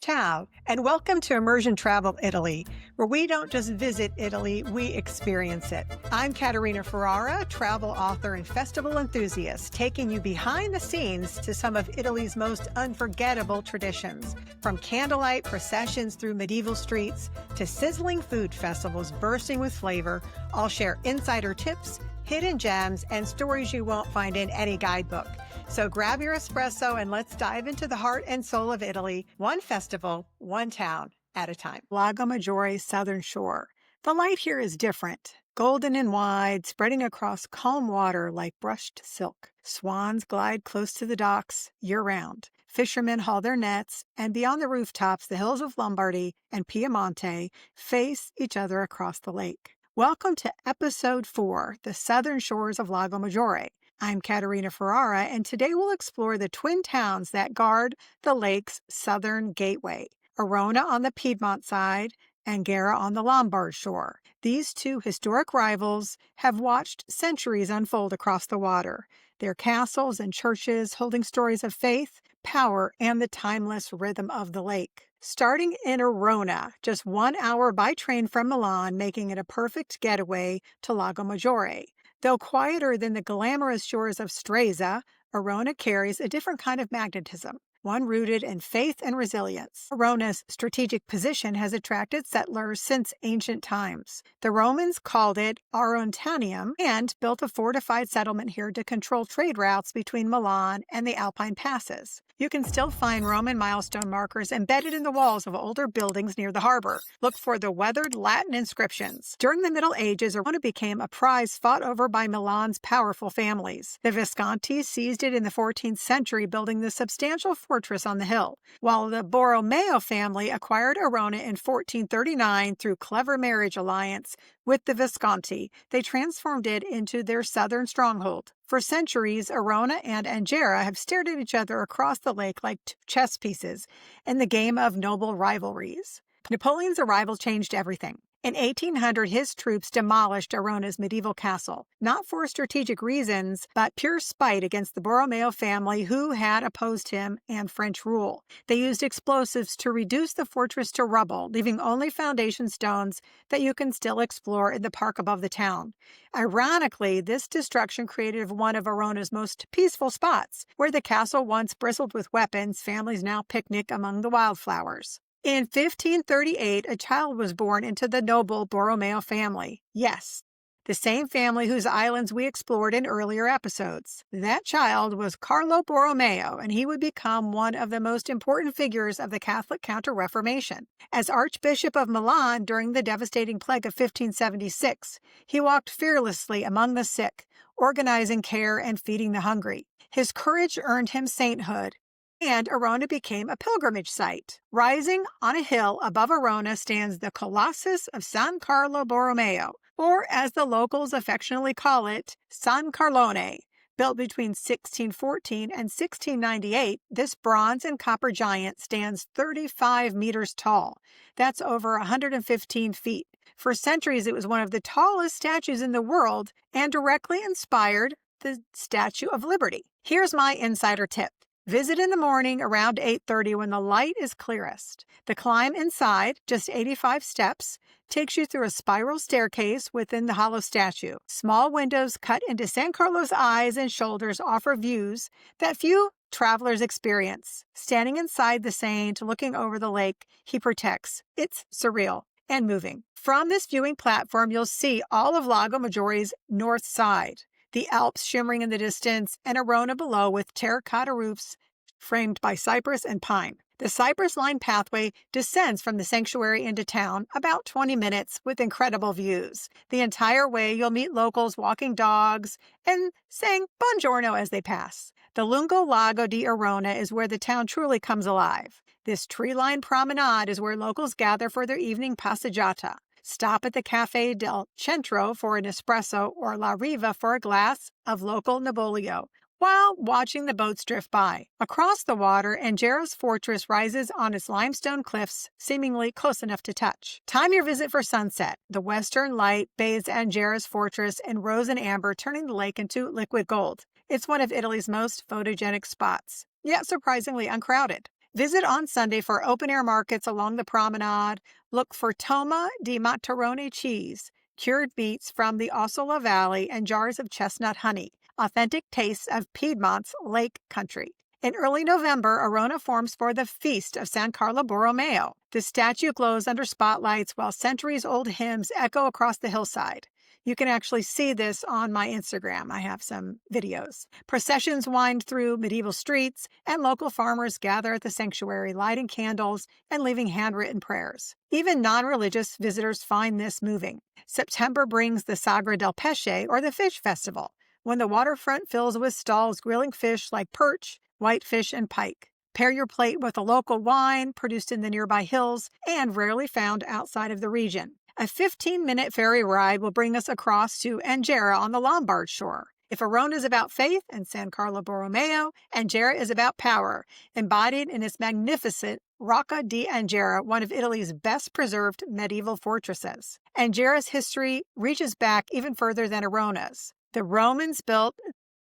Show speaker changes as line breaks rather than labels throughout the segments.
Ciao, and welcome to Immersion Travel Italy, where we don't just visit Italy, we experience it. I'm Katerina Ferrara, travel author and festival enthusiast, taking you behind the scenes to some of Italy's most unforgettable traditions. From candlelight processions through medieval streets to sizzling food festivals bursting with flavor, I'll share insider tips, hidden gems, and stories you won't find in any guidebook. So grab your espresso and let's dive into the heart and soul of Italy, one festival, one town at a time. Lago Maggiore, southern shore. The light here is different. Golden and wide, spreading across calm water like brushed silk. Swans glide close to the docks year-round. Fishermen haul their nets, and beyond the rooftops, the hills of Lombardy and Piemonte face each other across the lake. Welcome to Episode 4, The Southern Shores of Lago Maggiore. I'm Katerina Ferrara, and today we'll explore the twin towns that guard the lake's southern gateway, Arona on the Piedmont side and Angera on the Lombard shore. These two historic rivals have watched centuries unfold across the water, their castles and churches holding stories of faith, power, and the timeless rhythm of the lake. Starting in Arona, just 1 hour by train from Milan, making it a perfect getaway to Lago Maggiore. Though quieter than the glamorous shores of Stresa, Arona carries a different kind of magnetism, one rooted in faith and resilience. Arona's strategic position has attracted settlers since ancient times. The Romans called it Aronanium and built a fortified settlement here to control trade routes between Milan and the Alpine passes. You can still find Roman milestone markers embedded in the walls of older buildings near the harbor. Look for the weathered Latin inscriptions. During the Middle Ages, Arona became a prize fought over by Milan's powerful families. The Visconti seized it in the 14th century, building the substantial fortress on the hill, while the Borromeo family acquired Arona in 1439 through clever marriage alliance with the Visconti. They transformed it into their southern stronghold. For centuries, Arona and Angera have stared at each other across the lake like two chess pieces in the game of noble rivalries. Napoleon's arrival changed everything. In 1800, his troops demolished Arona's medieval castle, not for strategic reasons, but pure spite against the Borromeo family who had opposed him and French rule. They used explosives to reduce the fortress to rubble, leaving only foundation stones that you can still explore in the park above the town. Ironically, this destruction created one of Arona's most peaceful spots, where the castle once bristled with weapons. Families now picnic among the wildflowers. In 1538, a child was born into the noble Borromeo family. Yes, the same family whose islands we explored in earlier episodes. That child was Carlo Borromeo, and he would become one of the most important figures of the Catholic Counter-Reformation. As Archbishop of Milan during the devastating plague of 1576, he walked fearlessly among the sick, organizing care and feeding the hungry. His courage earned him sainthood, and Arona became a pilgrimage site. Rising on a hill above Arona stands the Colossus of San Carlo Borromeo, or as the locals affectionately call it, Sancarlone. Built between 1614 and 1698, this bronze and copper giant stands 35 meters tall. That's over 115 feet. For centuries, it was one of the tallest statues in the world and directly inspired the Statue of Liberty. Here's my insider tip. Visit in the morning around 8:30 when the light is clearest. The climb inside, just 85 steps, takes you through a spiral staircase within the hollow statue. Small windows cut into San Carlo's eyes and shoulders offer views that few travelers experience. Standing inside the saint, looking over the lake he protects, it's surreal and moving. From this viewing platform, you'll see all of Lago Maggiore's north side, the Alps shimmering in the distance, and Arona below with terracotta roofs framed by cypress and pine. The cypress-lined pathway descends from the sanctuary into town, about 20 minutes, with incredible views. The entire way, you'll meet locals walking dogs and saying buongiorno as they pass. The Lungo Lago di Arona is where the town truly comes alive. This tree-lined promenade is where locals gather for their evening passeggiata. Stop at the Cafe del Centro for an espresso or La Riva for a glass of local Nebbiolo, while watching the boats drift by. Across the water, Angera's fortress rises on its limestone cliffs, seemingly close enough to touch. Time your visit for sunset. The western light bathes Angera's fortress in rose and amber, turning the lake into liquid gold. It's one of Italy's most photogenic spots, yet surprisingly uncrowded. Visit on Sunday for open-air markets along the promenade. Look for Toma di Matarone cheese, cured meats from the Ossola Valley, and jars of chestnut honey, authentic tastes of Piedmont's lake country. In early November, Arona forms for the Feast of San Carlo Borromeo. The statue glows under spotlights while centuries-old hymns echo across the hillside. You can actually see this on my Instagram. I have some videos. Processions wind through medieval streets, and local farmers gather at the sanctuary, lighting candles and leaving handwritten prayers. Even non-religious visitors find this moving. September brings the Sagra del Pesce, or the Fish Festival, when the waterfront fills with stalls grilling fish like perch, whitefish, and pike. Pair your plate with a local wine produced in the nearby hills and rarely found outside of the region. A 15-minute ferry ride will bring us across to Angera on the Lombard shore. If Arona is about faith and San Carlo Borromeo, Angera is about power, embodied in its magnificent Rocca di Angera, one of Italy's best-preserved medieval fortresses. Angera's history reaches back even further than Arona's. The Romans built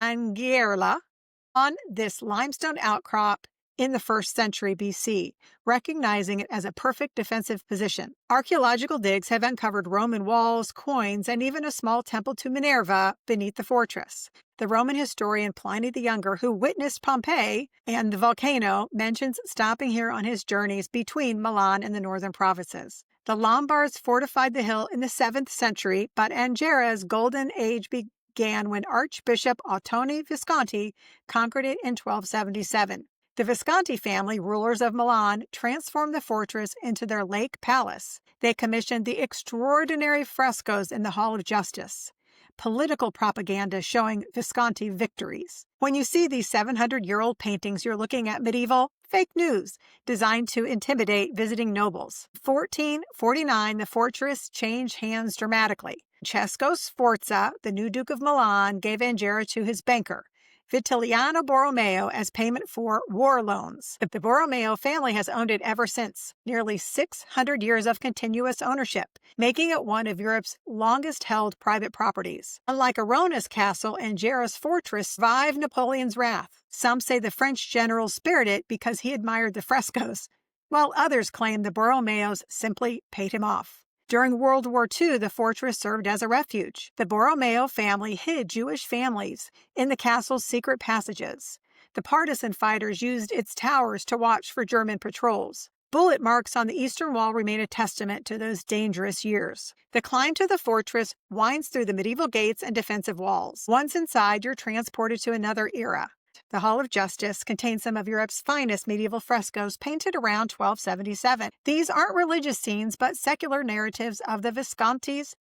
Angera on this limestone outcrop in the 1st century BC, recognizing it as a perfect defensive position. Archaeological digs have uncovered Roman walls, coins, and even a small temple to Minerva beneath the fortress. The Roman historian Pliny the Younger, who witnessed Pompeii and the volcano, mentions stopping here on his journeys between Milan and the northern provinces. The Lombards fortified the hill in the 7th century, but Angera's golden age began when Archbishop Ottone Visconti conquered it in 1277. The Visconti family, rulers of Milan, transformed the fortress into their lake palace. They commissioned the extraordinary frescoes in the Hall of Justice, political propaganda showing Visconti victories. When you see these 700-year-old paintings, you're looking at medieval fake news designed to intimidate visiting nobles. 1449, the fortress changed hands dramatically. Francesco Sforza, the new Duke of Milan, gave Angera to his banker, Vitaliano Borromeo, as payment for war loans. The Borromeo family has owned it ever since, nearly 600 years of continuous ownership, making it one of Europe's longest-held private properties. Unlike Arona's castle, Angera's fortress survived Napoleon's wrath. Some say the French general spared it because he admired the frescoes, while others claim the Borromeos simply paid him off. During World War II, the fortress served as a refuge. The Borromeo family hid Jewish families in the castle's secret passages. The partisan fighters used its towers to watch for German patrols. Bullet marks on the eastern wall remain a testament to those dangerous years. The climb to the fortress winds through the medieval gates and defensive walls. Once inside, you're transported to another era. The Hall of Justice contains some of Europe's finest medieval frescoes painted around 1277. These aren't religious scenes, but secular narratives of the Visconti's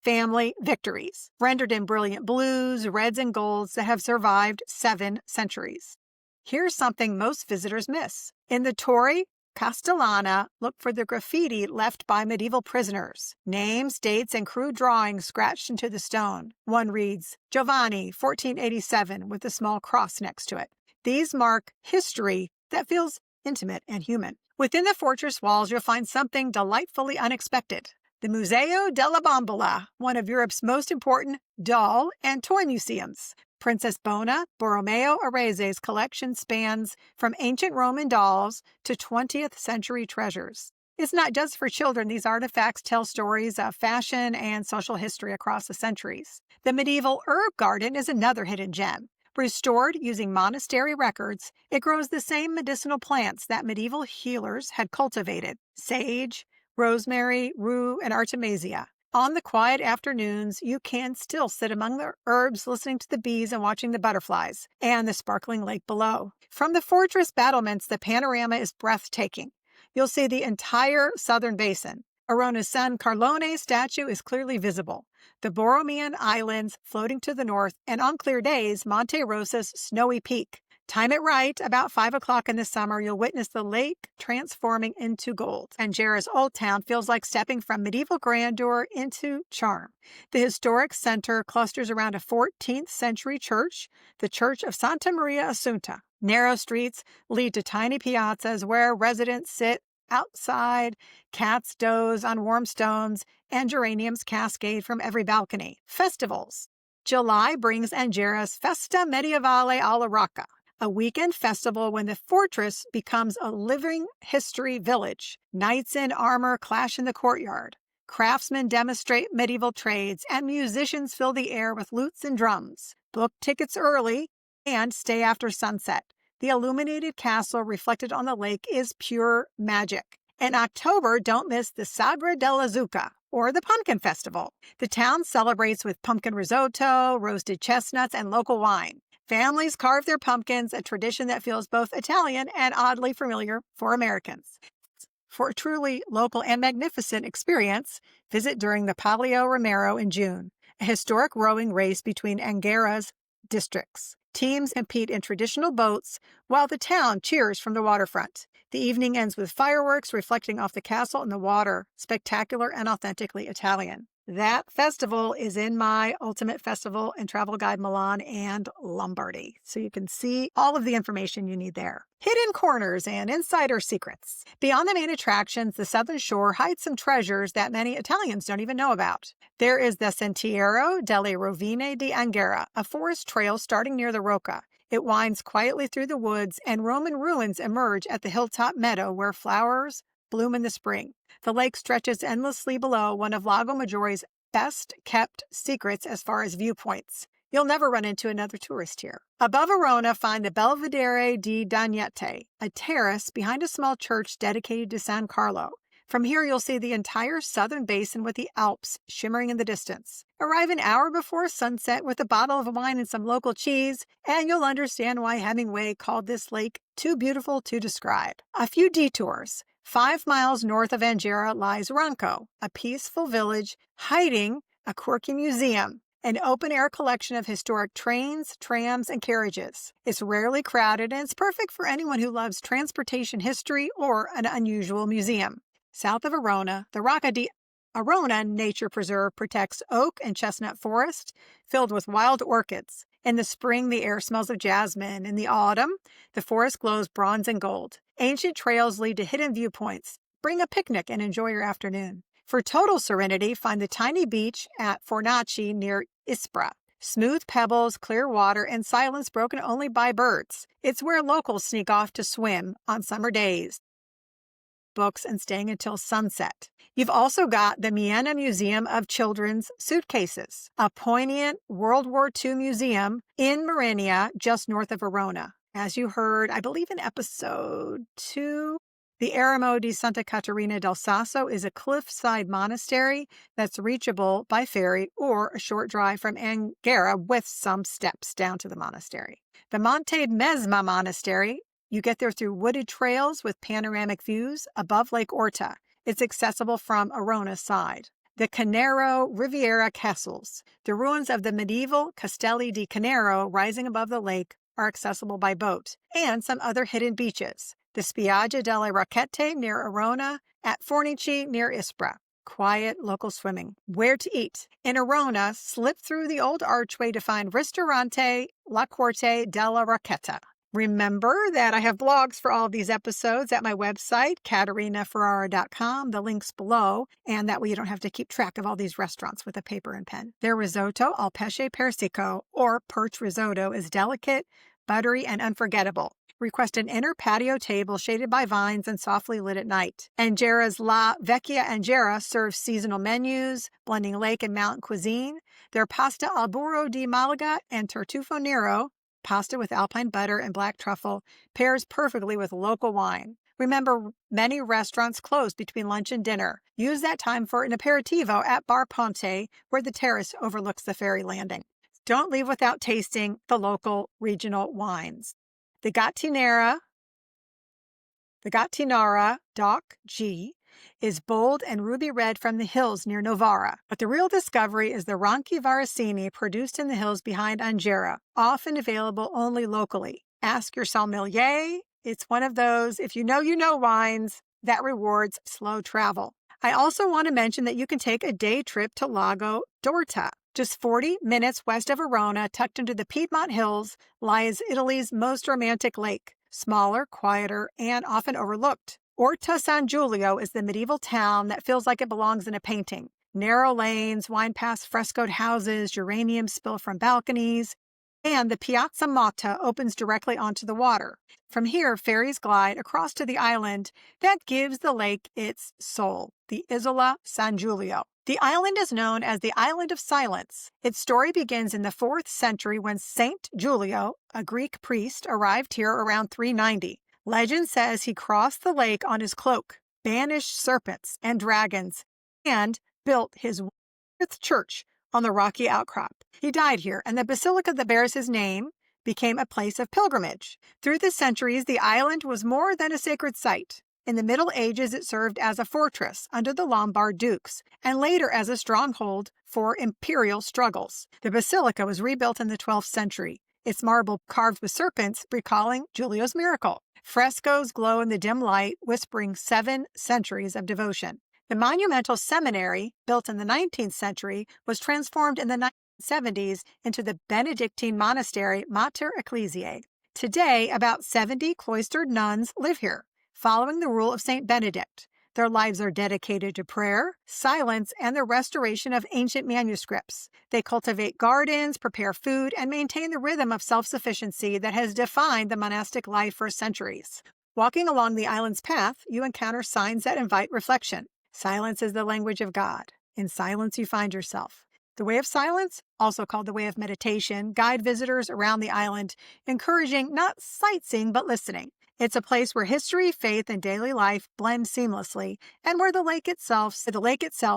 family victories, rendered in brilliant blues, reds, and golds that have survived 7 centuries. Here's something most visitors miss. In the Torre Castellana, look for the graffiti left by medieval prisoners. Names, dates, and crude drawings scratched into the stone. One reads, Giovanni, 1487, with a small cross next to it. These mark history that feels intimate and human. Within the fortress walls, you'll find something delightfully unexpected. The Museo della Bambola, one of Europe's most important doll and toy museums. Princess Bona Borromeo Arese's collection spans from ancient Roman dolls to 20th century treasures. It's not just for children. These artifacts tell stories of fashion and social history across the centuries. The medieval herb garden is another hidden gem. Restored using monastery records, it grows the same medicinal plants that medieval healers had cultivated: sage, rosemary, rue, and artemisia. On the quiet afternoons, you can still sit among the herbs, listening to the bees and watching the butterflies, and the sparkling lake below. From the fortress battlements, the panorama is breathtaking. You'll see the entire southern basin. Arona's Sancarlone statue is clearly visible. The Borromean Islands floating to the north, and on clear days, Monte Rosa's snowy peak. Time it right, about 5 o'clock in the summer, you'll witness the lake transforming into gold. Angera's Old Town feels like stepping from medieval grandeur into charm. The historic center clusters around a 14th century church, the Church of Santa Maria Assunta. Narrow streets lead to tiny piazzas where residents sit outside, cats doze on warm stones, and geraniums cascade from every balcony. Festivals. July brings Angera's Festa Medievale alla Rocca, a weekend festival when the fortress becomes a living history village. Knights in armor clash in the courtyard. Craftsmen demonstrate medieval trades, and musicians fill the air with lutes and drums. Book tickets early and stay after sunset. The illuminated castle reflected on the lake is pure magic. In October, don't miss the Sagra della Zucca, or the Pumpkin Festival. The town celebrates with pumpkin risotto, roasted chestnuts, and local wine. Families carve their pumpkins, a tradition that feels both Italian and oddly familiar for Americans. For a truly local and magnificent experience, visit during the Palio Romero in June, a historic rowing race between Angera's districts. Teams compete in traditional boats while the town cheers from the waterfront. The evening ends with fireworks reflecting off the castle and the water, spectacular and authentically Italian. That festival is in my Ultimate Festival and Travel Guide Milan and Lombardy, so you can see all of the information you need there. Hidden corners and insider secrets. Beyond the main attractions, the Southern Shore hides some treasures that many Italians don't even know about. There is the Sentiero delle Rovine di Angera, a forest trail starting near the Rocca. It winds quietly through the woods, and Roman ruins emerge at the hilltop meadow where flowers bloom in the spring. The lake stretches endlessly below, one of Lago Maggiore's best-kept secrets as far as viewpoints. You'll never run into another tourist here. Above Arona, find the Belvedere di Dagnette, a terrace behind a small church dedicated to San Carlo. From here, you'll see the entire southern basin with the Alps shimmering in the distance. Arrive an hour before sunset with a bottle of wine and some local cheese, and you'll understand why Hemingway called this lake too beautiful to describe. A few detours. 5 miles north of Angera lies Ronco, a peaceful village hiding a quirky museum, an open-air collection of historic trains, trams, and carriages. It's rarely crowded, and it's perfect for anyone who loves transportation history or an unusual museum. South of Arona, the Rocca di Arona Nature Preserve protects oak and chestnut forest filled with wild orchids. In the spring, the air smells of jasmine. In the autumn, the forest glows bronze and gold. Ancient trails lead to hidden viewpoints. Bring a picnic and enjoy your afternoon. For total serenity, find the tiny beach at Fornaci near Ispra. Smooth pebbles, clear water, and silence broken only by birds. It's where locals sneak off to swim on summer days. Books and staying until sunset. You've also got the Miena Museum of Children's Suitcases, a poignant World War II museum in Murania, just north of Arona. As you heard, I believe in episode 2, the Eremo di Santa Caterina del Sasso is a cliffside monastery that's reachable by ferry or a short drive from Angera with some steps down to the monastery. The Monte Mesma Monastery, you get there through wooded trails with panoramic views above Lake Orta. It's accessible from Arona's side. The Canero Riviera Castles, the ruins of the medieval Castelli di Canero rising above the lake, are accessible by boat, and some other hidden beaches. The Spiaggia delle Rocchette near Arona, at Fornici near Ispra. Quiet local swimming. Where to eat? In Arona, slip through the old archway to find Ristorante La Corte della Rocchetta. Remember that I have blogs for all of these episodes at my website, katerinaferrara.com, the link's below, and that way you don't have to keep track of all these restaurants with a paper and pen. Their risotto al pesce persico, or perch risotto, is delicate, buttery, and unforgettable. Request an inner patio table shaded by vines and softly lit at night. Angera's La Vecchia Angera serves seasonal menus, blending lake and mountain cuisine. Their pasta al burro di Malaga and tartufo nero, pasta with alpine butter and black truffle, pairs perfectly with local wine. Remember, many restaurants close between lunch and dinner. Use that time for an aperitivo at Bar Ponte, where the terrace overlooks the ferry landing. Don't leave without tasting the local regional wines. The Gattinara Doc G is bold and ruby red from the hills near Novara. But the real discovery is the Ronchi Varasini produced in the hills behind Angera, often available only locally. Ask your sommelier. It's one of those, if you know wines, that rewards slow travel. I also want to mention that you can take a day trip to Lago d'Orta. Just 40 minutes west of Arona, tucked into the Piedmont Hills, lies Italy's most romantic lake. Smaller, quieter, and often overlooked. Orta San Giulio is the medieval town that feels like it belongs in a painting. Narrow lanes wind past frescoed houses, geraniums spill from balconies, And the Piazza Motta opens directly onto the water. From here, ferries glide across to the island that gives the lake its soul, the Isola San Giulio. The island is known as the Island of Silence. Its story begins in the 4th century when Saint Giulio, a Greek priest, arrived here around 390. Legend says he crossed the lake on his cloak, banished serpents and dragons, and built his 100th church on the rocky outcrop. He died here, and the basilica that bears his name became a place of pilgrimage. Through the centuries, the island was more than a sacred site. In the Middle Ages, it served as a fortress under the Lombard dukes, and later as a stronghold for imperial struggles. The basilica was rebuilt in the 12th century, its marble carved with serpents, recalling Giulio's miracle. Frescoes glow in the dim light, whispering 7 centuries of devotion. The monumental seminary, built in the 19th century, was transformed in the 1970s into the Benedictine monastery Mater Ecclesiae. Today, about 70 cloistered nuns live here, following the rule of Saint Benedict. Their lives are dedicated to prayer, silence, and the restoration of ancient manuscripts. They cultivate gardens, prepare food, and maintain the rhythm of self-sufficiency that has defined the monastic life for centuries. Walking along the island's path, you encounter signs that invite reflection. Silence is the language of God. In silence, you find yourself. The Way of Silence, also called the Way of Meditation, guide visitors around the island, encouraging not sightseeing but listening. It's a place where history, faith, and daily life blend seamlessly, and where the lake itself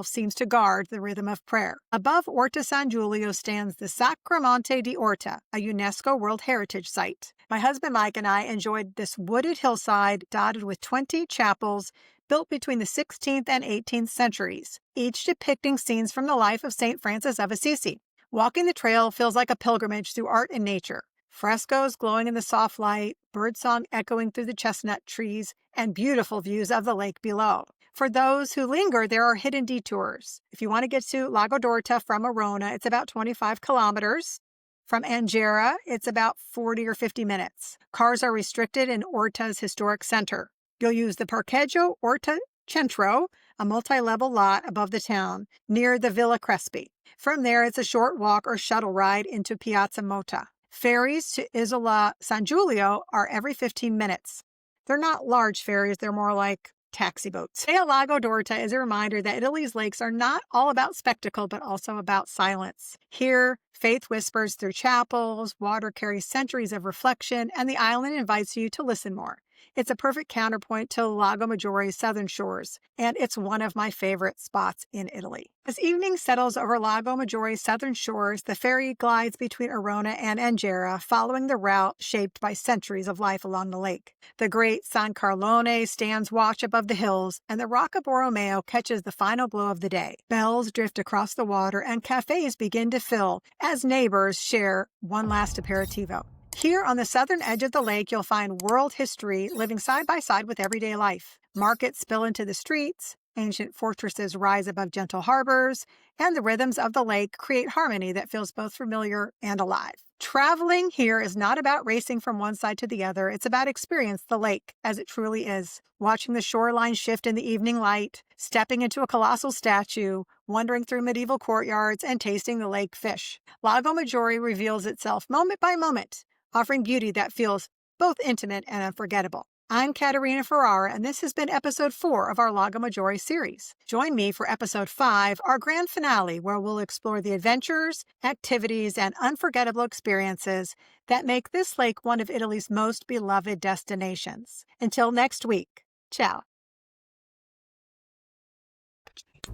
seems to guard the rhythm of prayer. Above Orta San Giulio stands the Sacramonte di Orta, a UNESCO World Heritage Site. My husband Mike and I enjoyed this wooded hillside dotted with 20 chapels built between the 16th and 18th centuries, each depicting scenes from the life of St. Francis of Assisi. Walking the trail feels like a pilgrimage through art and nature. Frescoes glowing in the soft light, birdsong echoing through the chestnut trees, and beautiful views of the lake below. For those who linger, there are hidden detours. If you want to get to Lago d'Orta from Arona, it's about 25 kilometers. From Angera, it's about 40 or 50 minutes. Cars are restricted in Orta's historic center. You'll use the Parcheggio Orta Centro, a multi-level lot above the town, near the Villa Crespi. From there, it's a short walk or shuttle ride into Piazza Motta. Ferries to Isola San Giulio are every 15 minutes. They're not large ferries, they're more like taxi boats. Stay at Lago d'Orta is a reminder that Italy's lakes are not all about spectacle, but also about silence. Here, faith whispers through chapels, water carries centuries of reflection, and the island invites you to listen more. It's a perfect counterpoint to Lago Maggiore's southern shores, and it's one of my favorite spots in Italy. As evening settles over Lago Maggiore's southern shores, the ferry glides between Arona and Angera, following the route shaped by centuries of life along the lake. The great Sancarlone stands watch above the hills, and the Rocca Borromeo catches the final glow of the day. Bells drift across the water, and cafes begin to fill as neighbors share one last aperitivo. Here on the southern edge of the lake, you'll find world history living side by side with everyday life. Markets spill into the streets, ancient fortresses rise above gentle harbors, and the rhythms of the lake create harmony that feels both familiar and alive. Traveling here is not about racing from one side to the other. It's about experiencing the lake as it truly is, watching the shoreline shift in the evening light, stepping into a colossal statue, wandering through medieval courtyards, and tasting the lake fish. Lago Maggiore reveals itself moment by moment, offering beauty that feels both intimate and unforgettable. I'm Katerina Ferrara, and this has been episode 4 of our Lago Maggiore series. Join me for episode 5, our grand finale, where we'll explore the adventures, activities, and unforgettable experiences that make this lake one of Italy's most beloved destinations. Until next week, ciao.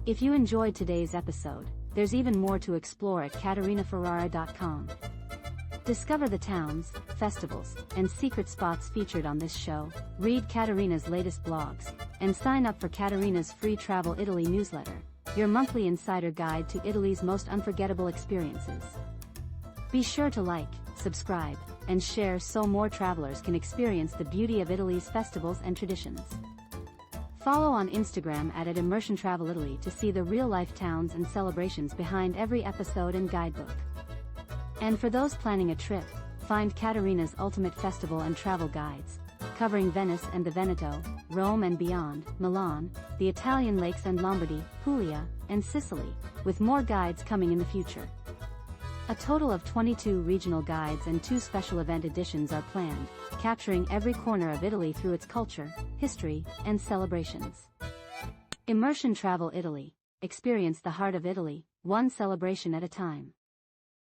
If you enjoyed today's episode, there's even more to explore at KaterinaFerrara.com. Discover the towns, festivals, and secret spots featured on this show, read Katerina's latest blogs, and sign up for Katerina's free Travel Italy newsletter, your monthly insider guide to Italy's most unforgettable experiences. Be sure to like, subscribe, and share so more travelers can experience the beauty of Italy's festivals and traditions. Follow on Instagram at Immersion Travel Italy to see the real-life towns and celebrations behind every episode and guidebook. And for those planning a trip, find Katerina's ultimate festival and travel guides, covering Venice and the Veneto, Rome and beyond, Milan, the Italian lakes and Lombardy, Puglia, and Sicily, with more guides coming in the future. A total of 22 regional guides and 2 special event editions are planned, capturing every corner of Italy through its culture, history, and celebrations. Immersion Travel Italy. Experience the heart of Italy, one celebration at a time.